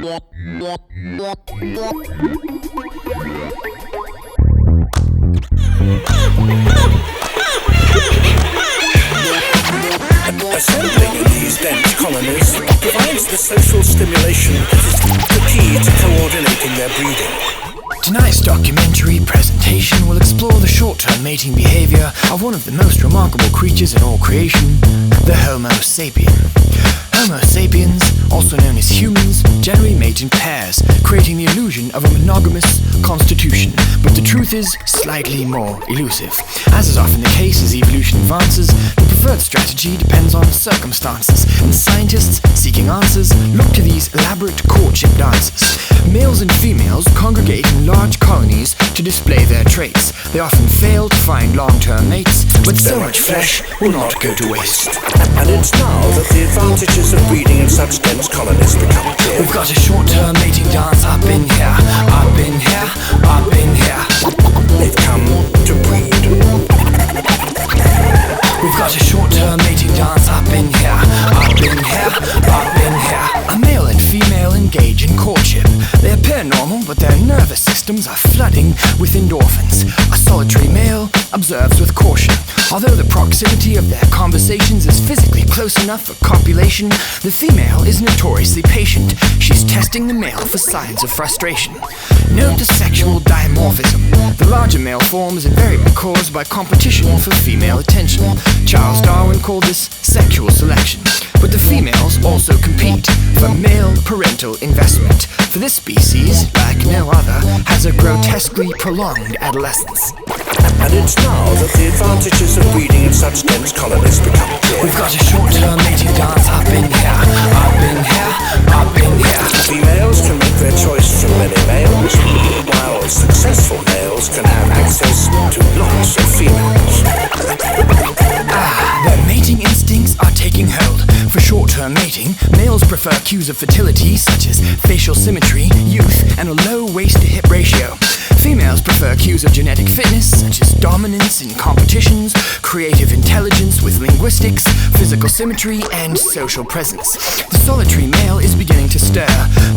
Assembling in these dense colonies provides the social stimulation that is the key to coordinating their breeding. Tonight's documentary presentation will explore the short-term mating behavior of one of the most remarkable creatures in all creation, the Homo sapien. Homo sapiens, also known as humans, generally mate in pairs, creating the illusion of a monogamous constitution, but the truth is slightly more elusive. As is often the case as evolution advances, the preferred strategy depends on circumstances, and scientists seeking answers look to these elaborate courtship dances. Males and females congregate in large colonies to display their traits. They often fail to find long-term mates, but so much flesh will not go to waste. And it's now that the advantages of breeding in such dense colonies become clear. We've got a short-term mating dance up in here, up in here, up in here. They've come to breed. We've got a short-term mating dance up in here, up in here, up in here. A male and female engage in courtship. They appear normal, but their nervous systems are flooding with endorphins. A solitary male observes with caution. Although the proximity of their conversations is physically close enough for copulation, the female is notoriously patient. She's testing the male for signs of frustration. Note the sexual dimorphism. The larger male form is invariably caused by competition for female attention. Charles Darwin called this sexual selection. But the females also compete for male parental investment. For this species, like no other, has a grotesquely prolonged adolescence. And it's now that the advantages of breeding in such dense colonies become clear. We've got a short-term mating dance up in here, up in here, up in here. Females can make their choice from many males, while successful males can have access to lots of females. Their mating instincts are taking hold. For short-term mating, males prefer cues of fertility such as facial symmetry, youth, and a low waist-to-hip ratio. Females prefer cues of genetic fitness such as dominance in competitions, creative intelligence with linguistics, physical symmetry, and social presence. The solitary male is beginning to stir.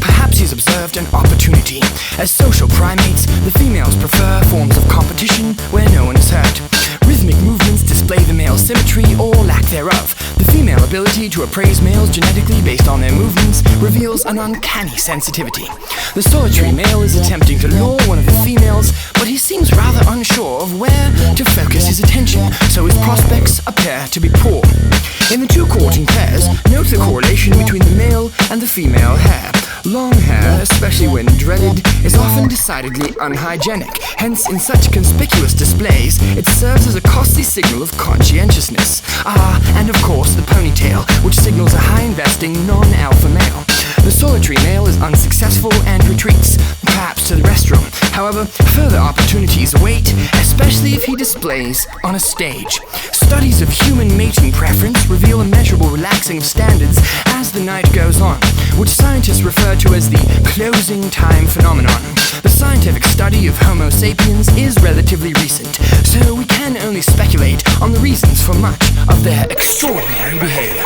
Perhaps he's observed an opportunity. As social primates, the females prefer forms of competition where no one is hurt. Rhythmic movements display the male symmetry or lack thereof. The female ability to appraise males genetically based on their movements reveals an uncanny sensitivity. The solitary male is attempting to lure one of the females, but he seems rather unsure of where to focus his attention, so his prospects appear to be poor. In the two courting pairs, note the correlation between the male and the female hair. Long hair, especially when dreaded, is often decidedly unhygienic. Hence, in such conspicuous displays, it serves as a costly signal of conscientiousness. And of course, the ponytail, which signals a high-investing, non-alpha male. The solitary male is unsuccessful and retreats, perhaps to the restroom. However, further opportunities await, especially if he displays on a stage. Studies of human mating preference reveal a measurable relaxing of standards as the night goes on, which scientists refer to as the closing time phenomenon. The scientific study of Homo sapiens is relatively recent, so we can only speculate on the reasons for much of their extraordinary behavior.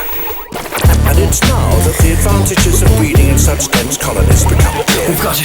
And it's now that the advantages of breeding in such dense colonies become clear. We've got a